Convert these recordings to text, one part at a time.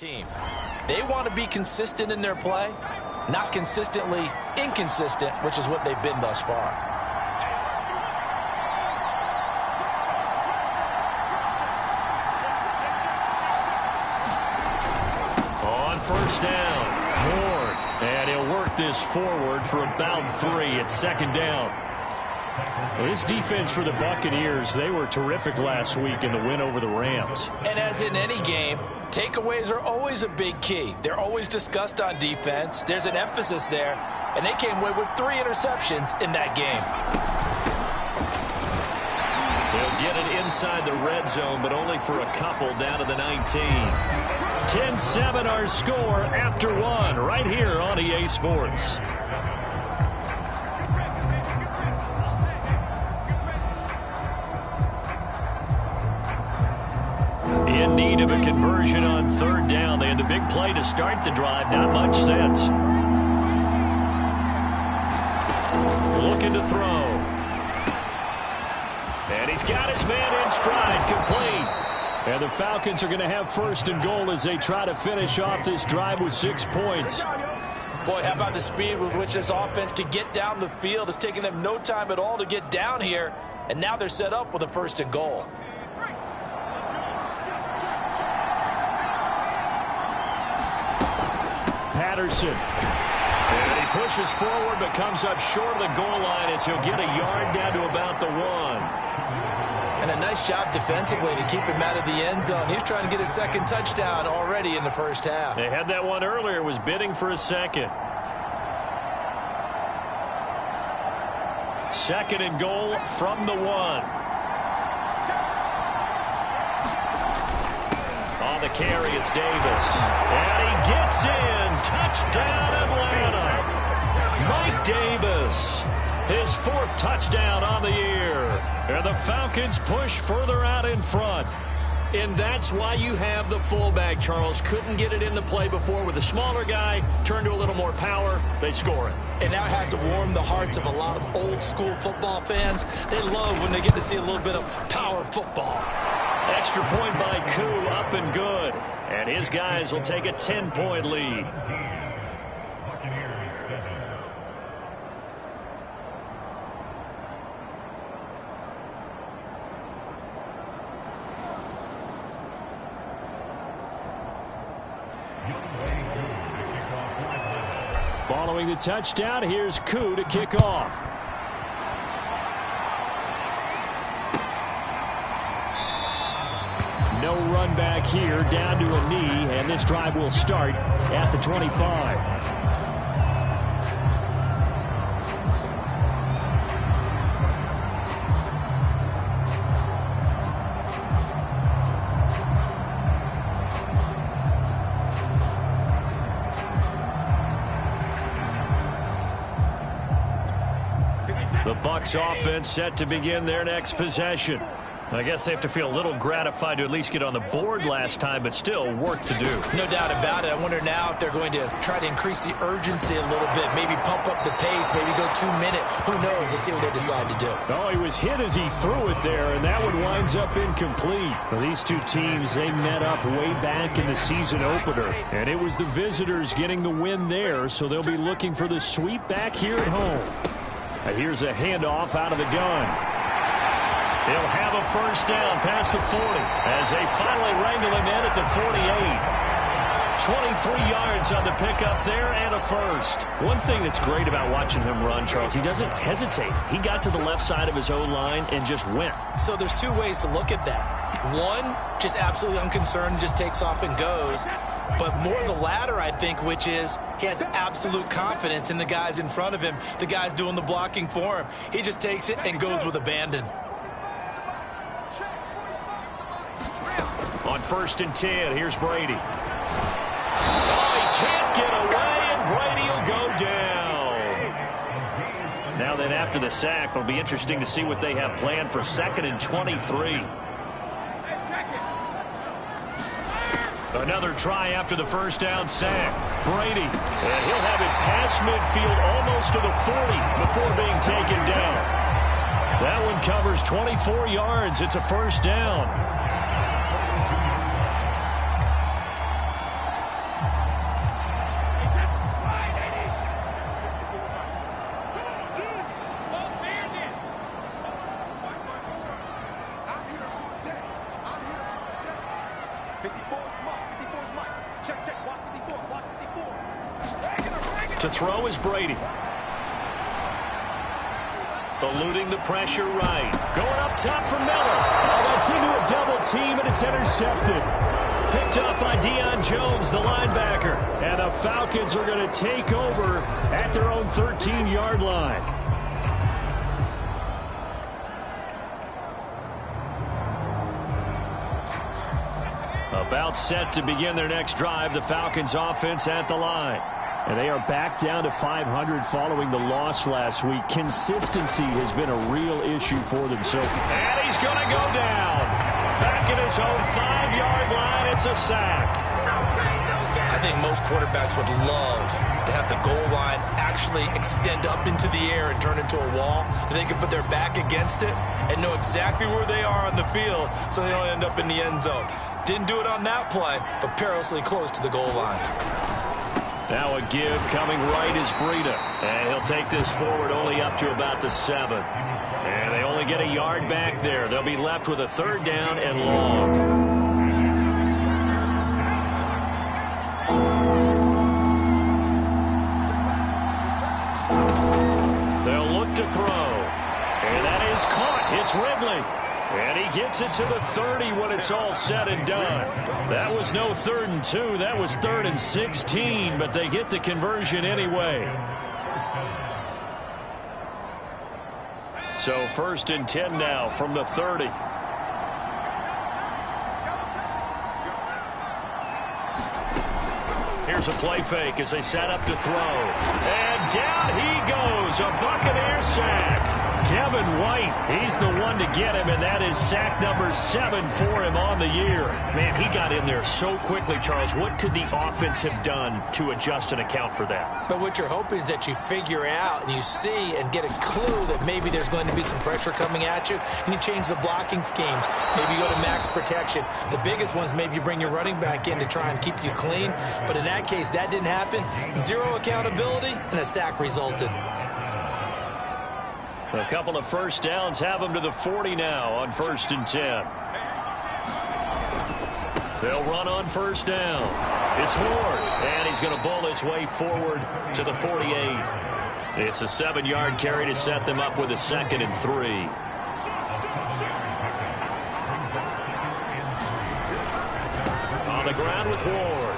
team. They want to be consistent in their play, not consistently inconsistent, which is what they've been thus far. On first down, Horn, and he'll work this forward for about 3 at second down. Well, this defense for the Buccaneers, they were terrific last week in the win over the Rams. And as in any game, takeaways are always a big key. They're always discussed on defense. There's an emphasis there, and they came away with 3 interceptions in that game. They'll get it inside the red zone, but only for a couple down to the 19. 10-7 our score after 1 right here on EA Sports. In need of a conversion on third down. They had the big play to start the drive. Not much sense. Looking to throw. And he's got his man in stride. Complete. And the Falcons are going to have first and goal as they try to finish off this drive with 6 points. Boy, how about the speed with which this offense can get down the field? It's taken them no time at all to get down here. And now they're set up with a first and goal. Patterson. And he pushes forward but comes up short of the goal line as he'll get a yard down to about the 1. And a nice job defensively to keep him out of the end zone. He's trying to get his second touchdown already in the first half. They had that one earlier, was bidding for a second. Second and goal from the 1. On the carry, it's Davis. And he gets in. Touchdown, Atlanta. Mike Davis. His 4th touchdown on the year. And the Falcons push further out in front. And that's why you have the fullback, Charles. Couldn't get it in the play before with a smaller guy. Turned to a little more power. They score it. And now it has to warm the hearts of a lot of old-school football fans. They love when they get to see a little bit of power football. Extra point by Koo, up and good. And his guys will take a 10-point lead. Following the touchdown, here's Koo to kick off. No run back here, down to a knee, and this drive will start at the 25. The Bucs offense set to begin their next possession. I guess they have to feel a little gratified to at least get on the board last time, but still work to do. No doubt about it. I wonder now if they're going to try to increase the urgency a little bit, maybe pump up the pace, maybe go 2 minute. Who knows? Let's see what they decide to do. Oh, he was hit as he threw it there, and that one winds up incomplete. Well, these two teams, they met up way back in the season opener, and it was the visitors getting the win there, so they'll be looking for the sweep back here at home. And here's a handoff out of the gun. He'll have a first down past the 40 as they finally wrangle him in at the 48. 23 yards on the pickup there and a first. One thing that's great about watching him run, Charles, he doesn't hesitate. He got to the left side of his own line and just went. So there's 2 ways to look at that. One, just absolutely unconcerned, just takes off and goes. But more the latter, I think, which is he has absolute confidence in the guys in front of him, the guys doing the blocking for him. He just takes it and goes with abandon. On 1st and 10, here's Brady. Oh, he can't get away, and Brady will go down. Now then, after the sack, it'll be interesting to see what they have planned for 2nd and 23. Another try after the first down sack. Brady, and he'll have it past midfield almost to the 40 before being taken down. That one covers 24 yards. It's a first down. To throw is Brady. Eluding the pressure right. Going up top for Miller. Oh, that's into a double team, and it's intercepted. Picked up by Deion Jones, the linebacker. And the Falcons are going to take over at their own 13-yard line. About set to begin their next drive, the Falcons offense at the line. And they are back down to 500 following the loss last week. Consistency has been a real issue for them. And he's going to go down. Back at his own 5-yard line, it's a sack. I think most quarterbacks would love to have the goal line actually extend up into the air and turn into a wall. And they can put their back against it and know exactly where they are on the field so they don't end up in the end zone. Didn't do it on that play, but perilously close to the goal line. Now a give coming right is Breida. And he'll take this forward only up to about the 7. And they only get a yard back there. They'll be left with a 3rd down and long. They'll look to throw. And that is caught. It's Ridley. And he gets it to the 30 when it's all said and done. That was no 3rd and 2. That was 3rd and 16, but they get the conversion anyway. So 1st and 10 now from the 30. Here's a play fake as they set up to throw. And down he goes. A Buccaneer sack. Devin White, he's the one to get him, and that is sack number 7 for him on the year. Man, he got in there so quickly, Charles. What could the offense have done to adjust and account for that? But what you're hoping is that you figure out and you see and get a clue that maybe there's going to be some pressure coming at you, and you change the blocking schemes. Maybe you go to max protection. The biggest ones, maybe you bring your running back in to try and keep you clean. But in that case, that didn't happen. 0 accountability, and a sack resulted. A couple of 1st downs have them to the 40 now on 1st and 10. They'll run on 1st down. It's Ward, and he's going to bowl his way forward to the 48. It's a 7-yard carry to set them up with a 2nd and 3. On the ground with Ward.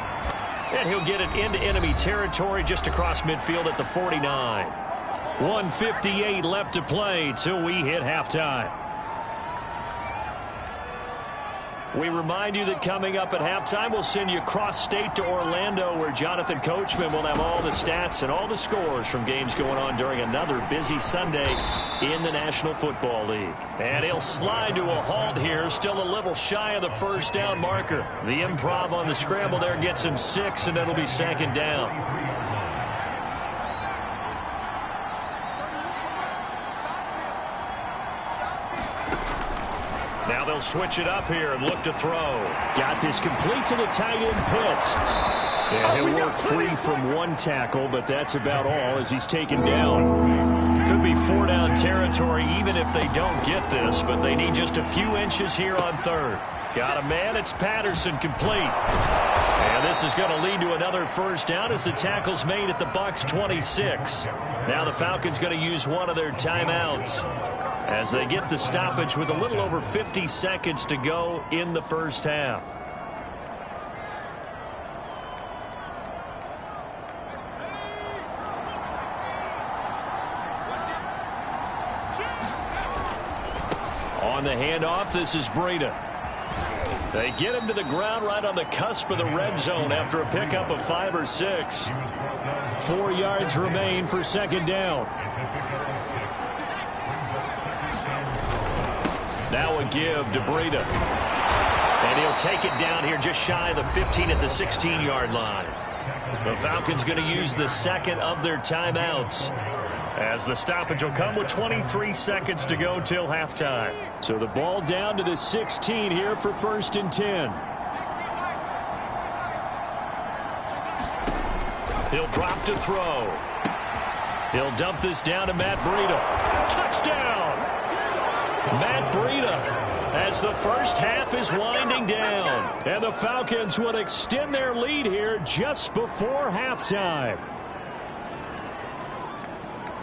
And he'll get it into enemy territory just across midfield at the 49. 1:58 left to play till we hit halftime. We remind you that coming up at halftime, we'll send you cross-state to Orlando, where Jonathan Coachman will have all the stats and all the scores from games going on during another busy Sunday in the National Football League. And he'll slide to a halt here, still a little shy of the 1st down marker. The improv on the scramble there gets him 6, and it'll be 2nd down. Now they'll switch it up here and look to throw. Got this complete to the tight end Pitts. And he'll work free from 1 tackle, but that's about all as he's taken down. Could be 4-down territory even if they don't get this, but they need just a few inches here on 3rd. Got a man, it's Patterson, complete. And this is going to lead to another 1st down as the tackle's made at the Bucs 26. Now the Falcons going to use one of their timeouts as they get the stoppage with a little over 50 seconds to go in the 1st half. On the handoff, this is Breida. They get him to the ground right on the cusp of the red zone after a pickup of 5 or 6. 4 yards remain for 2nd down. Now a give to Breida. And he'll take it down here just shy of the 15 at the 16-yard line. The Falcons going to use the 2nd of their timeouts, as the stoppage will come with 23 seconds to go till halftime. So the ball down to the 16 here for 1st and 10. He'll drop to throw. He'll dump this down to Matt Breida. Touchdown! Matt Breida as the first half is winding down. And the Falcons would extend their lead here just before halftime.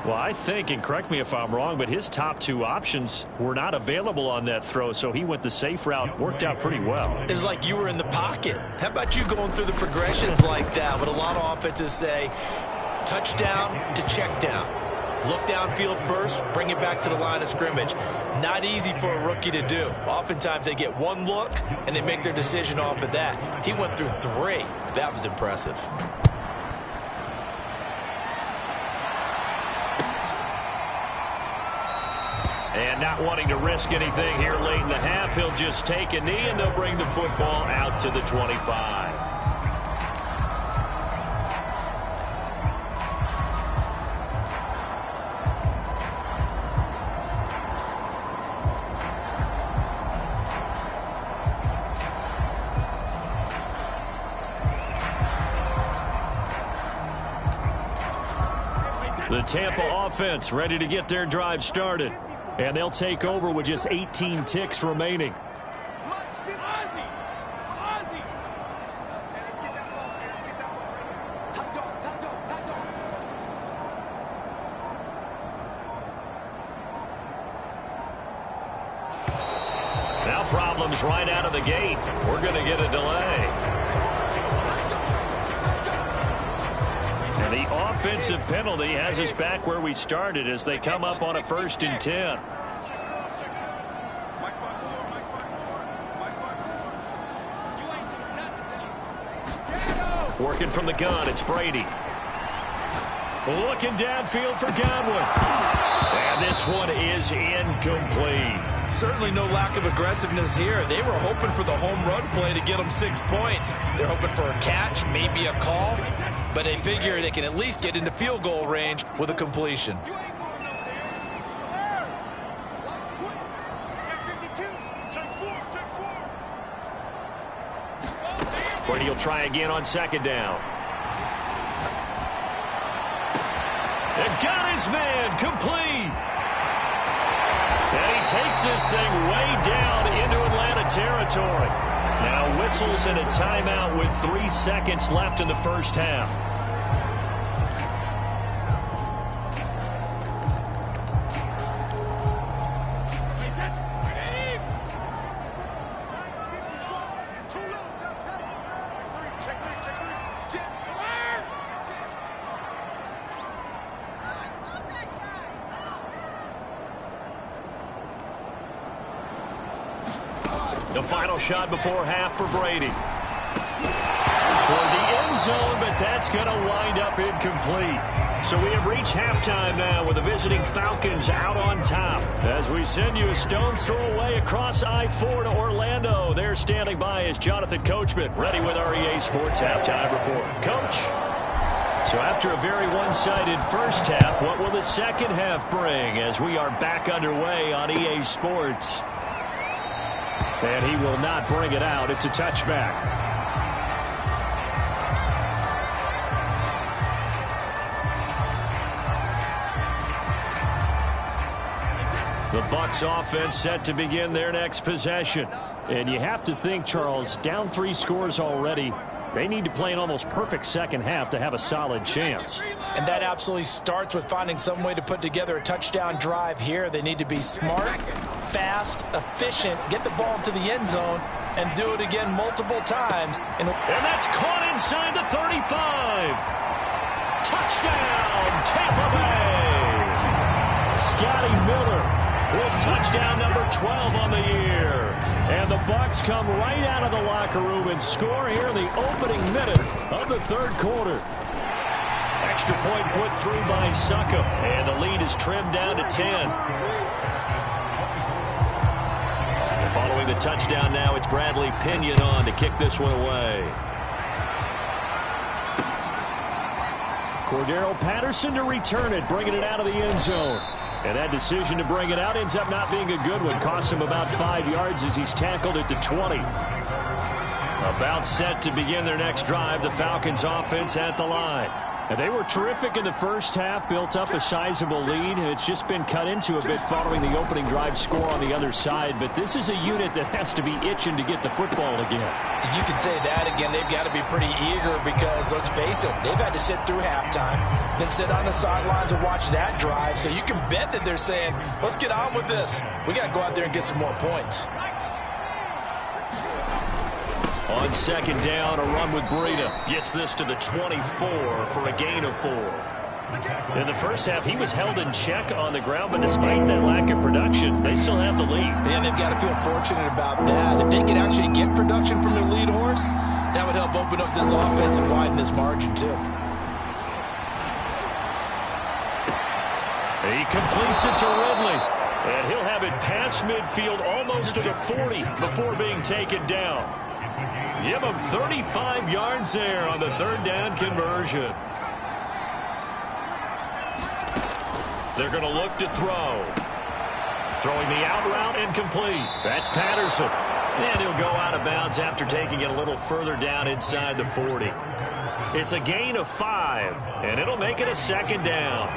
Well, I think, and correct me if I'm wrong, but his top two options were not available on that throw, so he went the safe route. Worked out pretty well. It was like you were in the pocket. How about you going through the progressions like that? What a lot of offenses say, touchdown to check down. Look downfield first, bring it back to the line of scrimmage. Not easy for a rookie to do. Oftentimes they get one look, and they make their decision off of that. He went through three. That was impressive. And not wanting to risk anything here late in the half, he'll just take a knee, and they'll bring the football out to the 25. The Tampa offense ready to get their drive started. And they'll take over with just 18 ticks remaining. Now problems right out of the gate. We're going to get a delay. And the offensive penalty has us back where we started as they come up on a 1st and 10. Working from the gun, it's Brady. Looking downfield for Godwin. And this one is incomplete. Certainly no lack of aggressiveness here. They were hoping for the home run play to get them 6 points. They're hoping for a catch, maybe a call. But they figure they can at least get into field goal range with a completion. Brady will try again on 2nd down. And got his man complete. And he takes this thing way down into Atlanta territory. Now whistles and a timeout with 3 seconds left in the first half. The final shot before half for Brady. Toward the end zone, but that's going to wind up incomplete. So we have reached halftime now with the visiting Falcons out on top. As we send you a stone's throw away across I-4 to Orlando. There standing by is Jonathan Coachman, ready with our EA Sports Halftime Report. Coach. So after a very one-sided first half, what will the second half bring as we are back underway on EA Sports? And he will not bring it out. It's a touchback. The Bucs offense set to begin their next possession. And you have to think, Charles, down 3 scores already. They need to play an almost perfect second half to have a solid chance. And that absolutely starts with finding some way to put together a touchdown drive here. They need to be smart, fast, efficient, get the ball to the end zone, and do it again multiple times. And that's caught inside the 35. Touchdown, Tampa Bay. Scotty Miller with touchdown number 12 on the year. And the Bucs come right out of the locker room and score here in the opening minute of the 3rd quarter. Extra point put through by Succop, and the lead is trimmed down to 10. And following the touchdown now, it's Bradley Pinion on to kick this one away. Cordero Patterson to return it, bringing it out of the end zone. And that decision to bring it out ends up not being a good one. Cost him about 5 yards as he's tackled it to 20. About set to begin their next drive. The Falcons offense at the line. And they were terrific in the first half, built up a sizable lead. It's just been cut into a bit following the opening drive score on the other side. But this is a unit that has to be itching to get the football again. You can say that again. They've got to be pretty eager because, let's face it, they've had to sit through halftime, then sit on the sidelines and watch that drive. So you can bet that they're saying, let's get on with this. We got to go out there and get some more points. On second down, a run with Breida. Gets this to the 24 for a gain of 4. In the first half, he was held in check on the ground, but despite that lack of production, they still have the lead. And they've got to feel fortunate about that. If they can actually get production from their lead horse, that would help open up this offense and widen this margin, too. He completes it to Ridley. And he'll have it past midfield almost to the 40 before being taken down. Give him 35 yards there on the third down conversion. They're going to look to throw. Throwing the out route incomplete. That's Patterson. And he'll go out of bounds after taking it a little further down inside the 40. It's a gain of 5, and it'll make it a second down.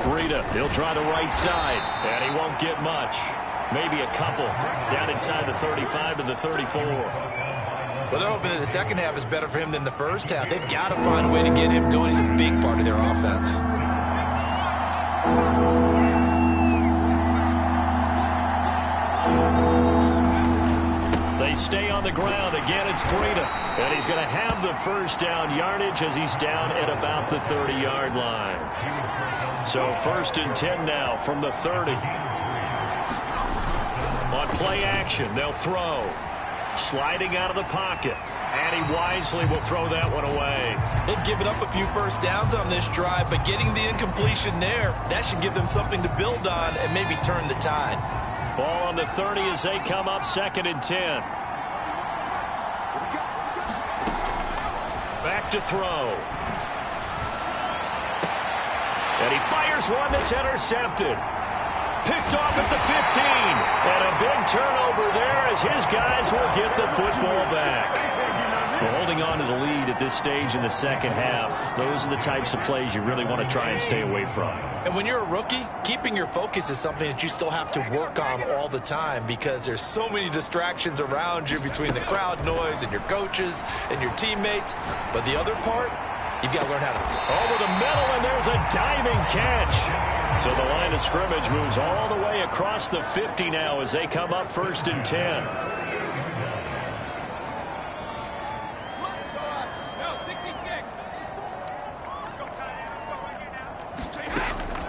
Breida, he'll try the right side, and he won't get much. Maybe a couple down inside the 35 to the 34. Well, they're hoping that the second half is better for him than the first half. They've got to find a way to get him going. He's a big part of their offense. They stay on the ground. Again, it's Breida. And he's going to have the first down yardage as he's down at about the 30-yard line. So first and 10 now from the 30. On play action, they'll throw. Sliding out of the pocket. And he wisely will throw that one away. They've given up a few first downs on this drive, but getting the incompletion there, that should give them something to build on and maybe turn the tide. Ball on the 30 as they come up second and 10. Back to throw. And he fires one that's intercepted. Picked off at the 15. And a big turnover there as his guys will get the football back. We're holding on to the lead at this stage in the second half. Those are the types of plays you really want to try and stay away from. And when you're a rookie, keeping your focus is something that you still have to work on all the time because there's so many distractions around you between the crowd noise and your coaches and your teammates. But the other part, you've got to learn how to over the middle, and there's a diving catch. So the line of scrimmage moves all the way across the 50 now as they come up first and 10.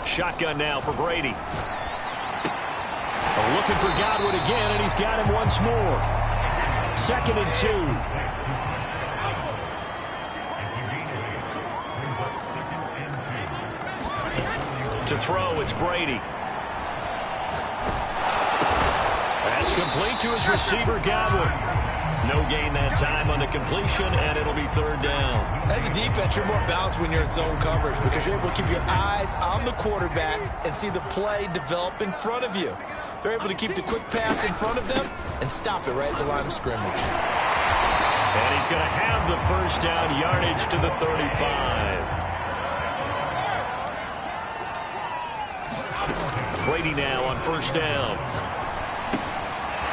Shotgun now for Brady. Looking for Godwin again, and he's got him once more. Second and 2. To throw, it's Brady. That's complete to his receiver, Godwin. No gain that time on the completion, and it'll be third down. As a defense, you're more balanced when you're in zone coverage because you're able to keep your eyes on the quarterback and see the play develop in front of you. They're able to keep the quick pass in front of them and stop it right at the line of scrimmage. And he's going to have the first down yardage to the 35. Brady now on first down.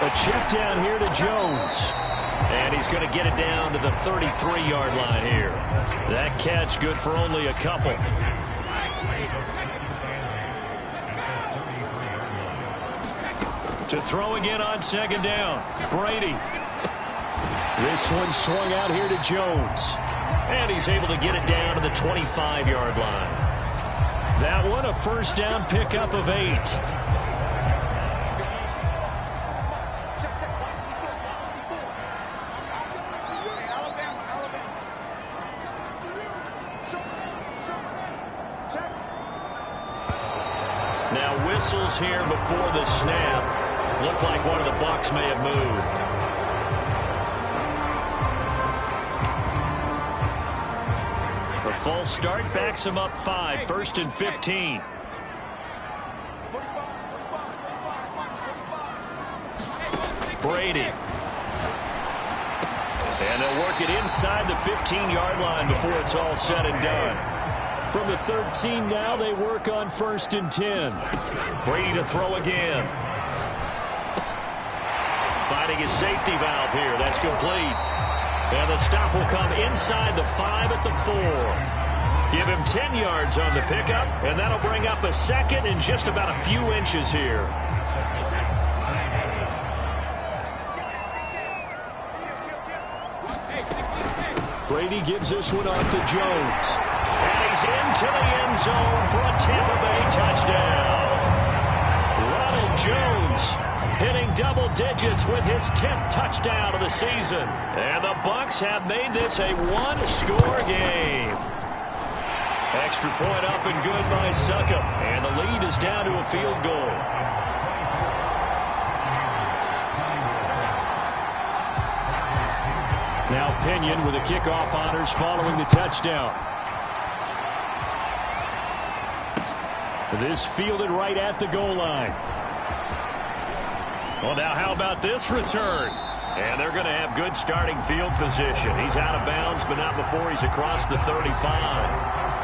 A check down here to Jones. And he's going to get it down to the 33-yard line here. That catch good for only a couple. To throw again on second down. Brady. This one swung out here to Jones. And he's able to get it down to the 25-yard line. That one a first down pickup of 8. Now whistles here before the snap. Looked like one of the Bucs may have moved. A false start backs him up 5. First and 15. Brady. And they'll work it inside the 15-yard line before it's all said and done. From the 13 now, they work on 1st and 10. Brady to throw again. Finding his safety valve here. That's complete. And the stop will come inside the 5 at the 4. Give him 10 yards on the pickup, and that'll bring up a second and just about a few inches here. Brady gives this one off to Jones. And he's into the end zone for a Tampa Bay touchdown. Ronald Jones hitting double digits with his 10th touchdown of the season. And the Bucs have made this a one-score game. Extra point up and good by Succop. And the lead is down to a field goal. Now Pinion with the kickoff honors following the touchdown. This fielded right at the goal line. Well, now how about this return? And they're going to have good starting field position. He's out of bounds, but not before he's across the 35.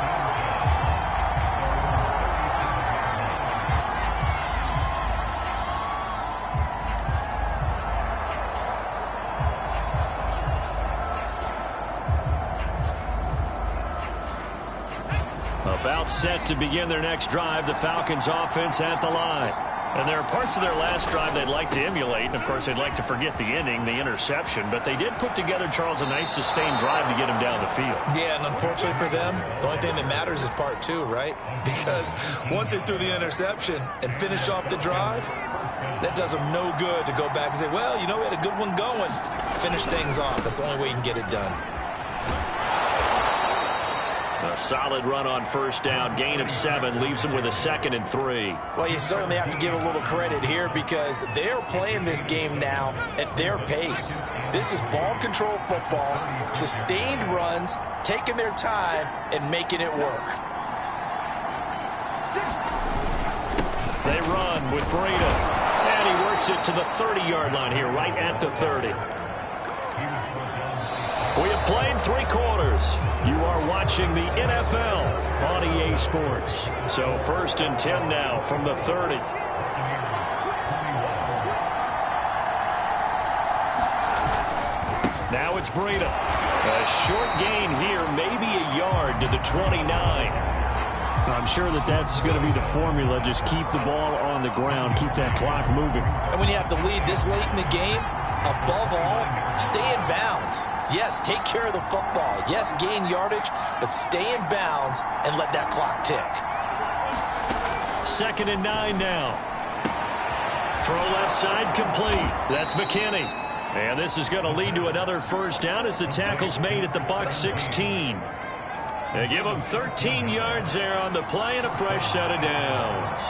About set to begin their next drive, the Falcons offense at the line. And there are parts of their last drive they'd like to emulate. And, of course, they'd like to forget the ending, the interception. But they did put together, Charles, a nice sustained drive to get him down the field. Yeah, and unfortunately for them, the only thing that matters is part 2, right? Because once they threw the interception and finished off the drive, that does them no good to go back and say, well, you know, we had a good one going. Finish things off. That's the only way you can get it done. A solid run on first down. Gain of 7 leaves them with a 2nd and 3. Well, you certainly have to give a little credit here because they're playing this game now at their pace. This is ball control football, sustained runs, taking their time, and making it work. They run with Breida. And he works it to the 30-yard line here, right at the 30. We have played 3 quarters. You are watching the NFL on EA Sports. So 1st and 10 now from the 30. Now it's Breida. A short gain here, maybe a yard to the 29. I'm sure that's going to be the formula. Just keep the ball on the ground. Keep that clock moving. And when you have to lead this late in the game, above all, stay in bounds. Yes, take care of the football. Yes, gain yardage, but stay in bounds and let that clock tick. 2nd and 9 now. Throw left side complete. That's McKinney. And this is going to lead to another first down as the tackle's made at the Bucs 16. They give them 13 yards there on the play and a fresh set of downs.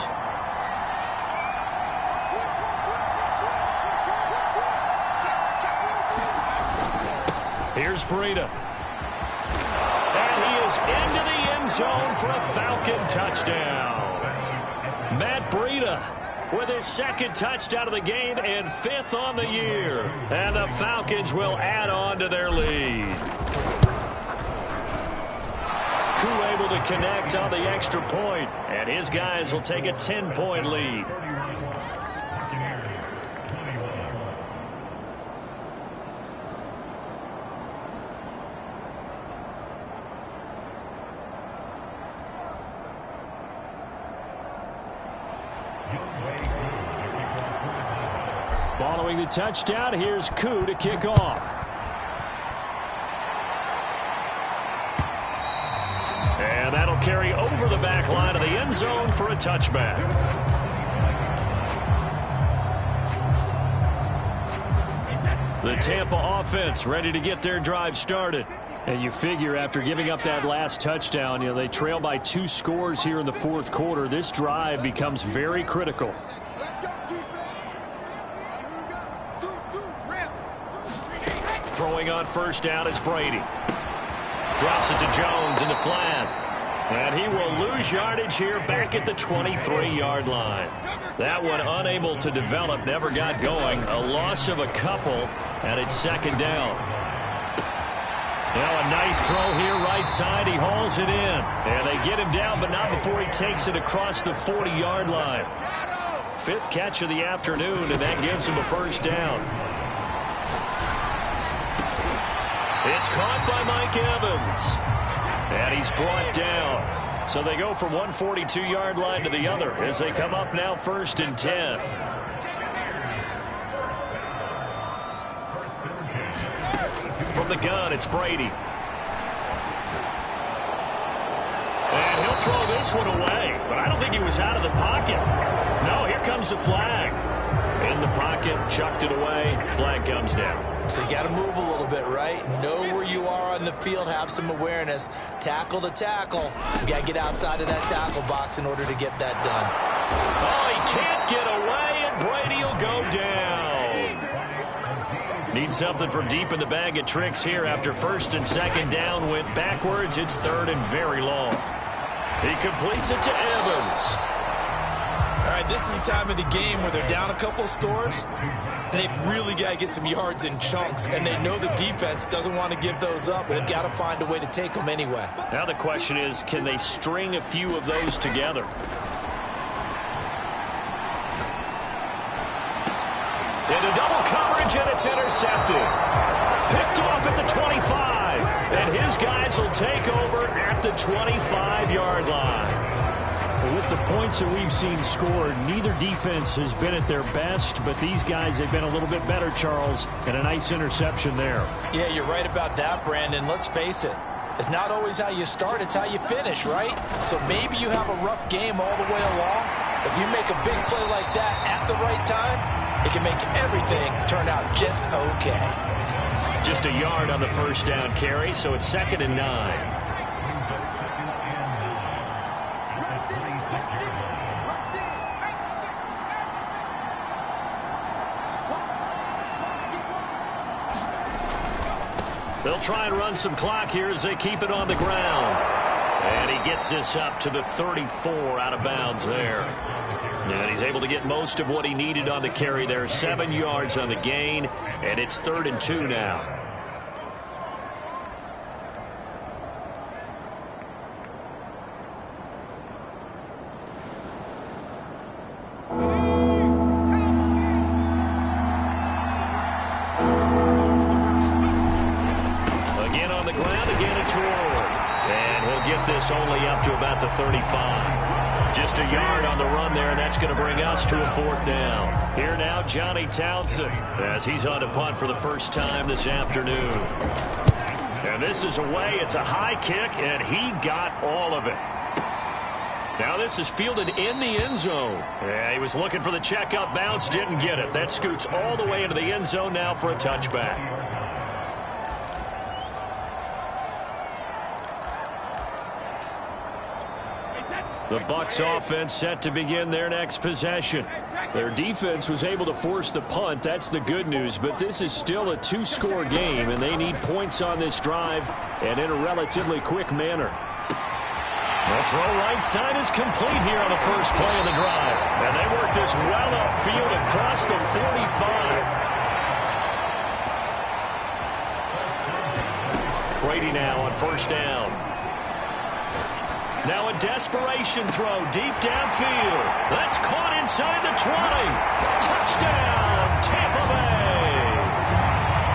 Here's Breida. And he is into the end zone for a Falcon touchdown. Matt Breida with his 2nd touchdown of the game and 5th on the year. And the Falcons will add on to their lead. Koo able to connect on the extra point, and his guys will take a 10-point lead. Following the touchdown, here's Koo to kick off. And that'll carry over the back line of the end zone for a touchback. The Tampa offense ready to get their drive started. And you figure after giving up that last touchdown, you know, they trail by 2 scores here in the 4th quarter. This drive becomes very critical. Throwing on first down is Brady. Drops it to Jones in the flat. And he will lose yardage here back at the 23-yard line. That one unable to develop, never got going. A loss of a couple, and it's 2nd down. Now a nice throw here right side. He hauls it in. And they get him down, but not before he takes it across the 40-yard line. 5th catch of the afternoon, and that gives him a first down. It's caught by Mike Evans. And he's brought down. So they go from one 42-yard line to the other as they come up now 1st and 10. From the gun, it's Brady. And he'll throw this one away. But I don't think he was out of the pocket. No, here comes the flag. In the pocket, chucked it away. Flag comes down. So you got to move a little bit, right? Know where you are on the field. Have some awareness. Tackle to tackle. You got to get outside of that tackle box in order to get that done. Oh, he can't get away, and Brady will go down. Need something from deep in the bag of tricks here after 1st and 2nd down. Went backwards. It's 3rd and very long. He completes it to Evans. All right, this is the time of the game where they're down a couple of scores, and they've really got to get some yards in chunks, and they know the defense doesn't want to give those up, but they've got to find a way to take them anyway. Now the question is, can they string a few of those together? Into double coverage, and it's intercepted. Picked off at the 25, and his guys will take over at the 25-yard line. With the points that we've seen scored, neither defense has been at their best, but these guys have been a little bit better, Charles, and a nice interception there. Yeah, you're right about that, Brandon. Let's face it. It's not always how you start, it's how you finish, right? So maybe you have a rough game all the way along. If you make a big play like that at the right time, it can make everything turn out just okay. Just a yard on the first down carry, so it's 2nd and 9. They'll try and run some clock here as they keep it on the ground. And he gets this up to the 34 out of bounds there. And he's able to get most of what he needed on the carry there. 7 yards on the gain, and it's 3rd and 2 now. Only up to about the 35. Just a yard on the run there, and that's going to bring us to a 4th down. Here now, Johnny Townsend, as he's on to punt for the first time this afternoon. And this is away. It's a high kick, and he got all of it. Now this is fielded in the end zone. Yeah, he was looking for the checkup bounce, didn't get it. That scoots all the way into the end zone now for a touchback. The Bucs offense set to begin their next possession. Their defense was able to force the punt. That's the good news. But this is still a 2-score game, and they need points on this drive and in a relatively quick manner. The throw right side is complete here on the first play of the drive. And they work this well upfield across the 45. Brady now on first down. Now a desperation throw deep downfield. That's caught inside the 20. Touchdown, Tampa Bay.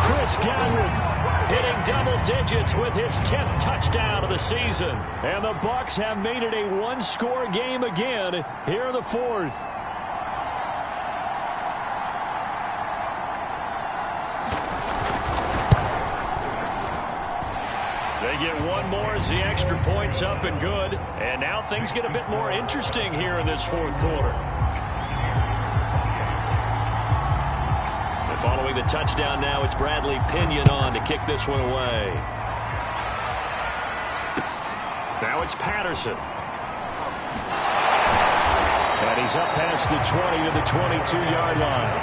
Chris Godwin hitting double digits with his 10th touchdown of the season. And the Bucs have made it a 1-score game again here in the 4th. They get one more as the extra point's up and good. And now things get a bit more interesting here in this 4th quarter. And following the touchdown now, it's Bradley Pinion on to kick this one away. Now it's Patterson. And he's up past the 20 to the 22-yard line.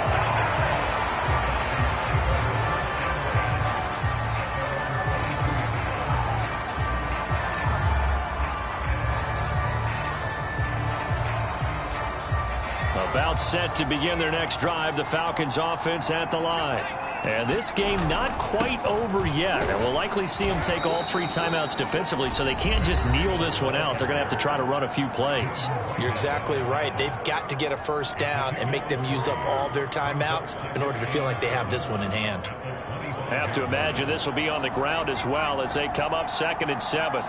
About set to begin their next drive. The Falcons offense at the line. And this game not quite over yet. And we'll likely see them take all 3 timeouts defensively, so they can't just kneel this one out. They're going to have to try to run a few plays. You're exactly right. They've got to get a first down and make them use up all their timeouts in order to feel like they have this one in hand. Have to imagine this will be on the ground as well as they come up 2nd and 7.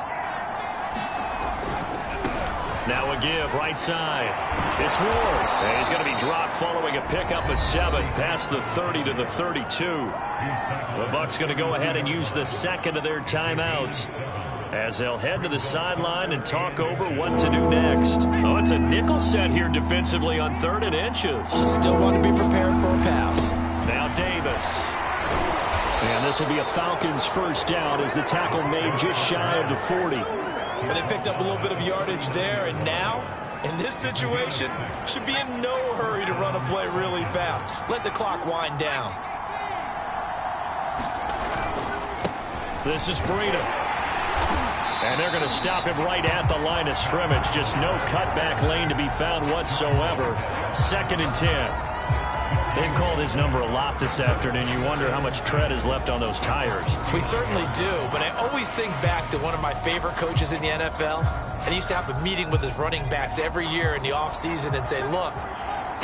Now a give right side. It's Ward. And he's going to be dropped following a pickup of 7 past the 30 to the 32. The Bucs going to go ahead and use the second of their timeouts as they'll head to the sideline and talk over what to do next. Oh, it's a nickel set here defensively on 3rd and inches. Still want to be prepared for a pass. Now Davis. And this will be a Falcons first down as the tackle made just shy of the 40. But they picked up a little bit of yardage there, and now, in this situation, should be in no hurry to run a play really fast. Let the clock wind down. This is Breida. And they're going to stop him right at the line of scrimmage. Just no cutback lane to be found whatsoever. 2nd and 10. They've called his number a lot this afternoon. You wonder how much tread is left on those tires. We certainly do, but I always think back to one of my favorite coaches in the NFL. And he used to have a meeting with his running backs every year in the offseason and say, look,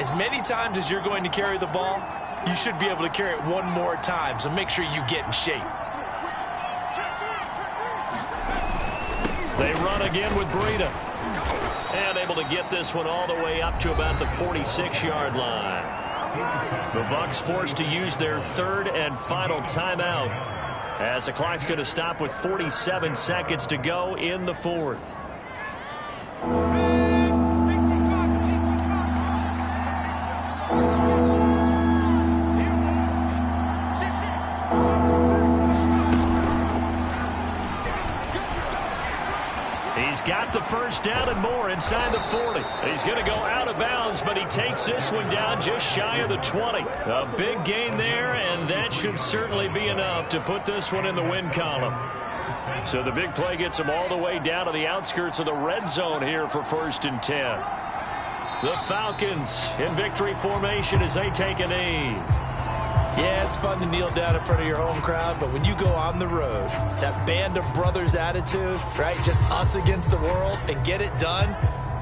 as many times as you're going to carry the ball, you should be able to carry it one more time, so make sure you get in shape. They run again with Breida. And able to get this one all the way up to about the 46-yard line. The Bucs forced to use their 3rd and final timeout as the clock's going to stop with 47 seconds to go in the 4th. He's got the first down and more inside the 40. He's going to go out of bounds, but he takes this one down just shy of the 20. A big gain there, and that should certainly be enough to put this one in the win column. So the big play gets him all the way down to the outskirts of the red zone here for 1st and 10. The Falcons in victory formation as they take a knee. Yeah, it's fun to kneel down in front of your home crowd, but when you go on the road, that band of brothers attitude, right, just us against the world, and get it done,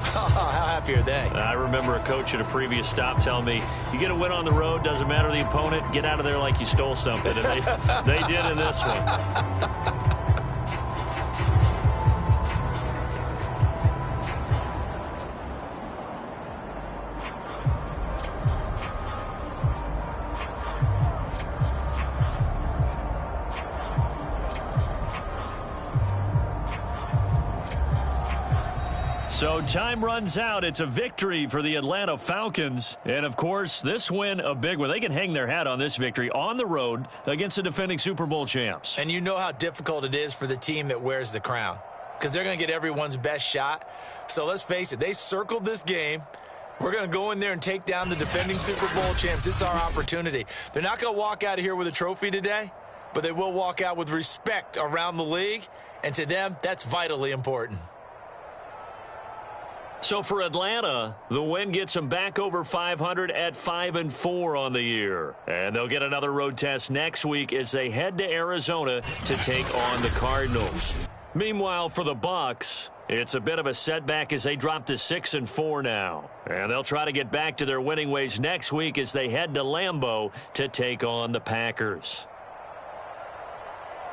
how happy are they? I remember a coach at a previous stop telling me, you get a win on the road, doesn't matter the opponent, get out of there like you stole something, and they did in this one. So time runs out. It's a victory for the Atlanta Falcons. And, of course, this win a big one. They can hang their hat on this victory on the road against the defending Super Bowl champs. And you know how difficult it is for the team that wears the crown because they're going to get everyone's best shot. So let's face it, they circled this game. We're going to go in there and take down the defending Super Bowl champs. This is our opportunity. They're not going to walk out of here with a trophy today, but they will walk out with respect around the league. And to them, that's vitally important. So for Atlanta, the win gets them back over 500 at 5-4 on the year. And they'll get another road test next week as they head to Arizona to take on the Cardinals. Meanwhile, for the Bucs, it's a bit of a setback as they drop to 6-4 now. And they'll try to get back to their winning ways next week as they head to Lambeau to take on the Packers.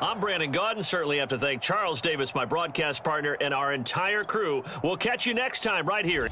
I'm Brandon Gaudin. Certainly have to thank Charles Davis, my broadcast partner, and our entire crew. We'll catch you next time right here.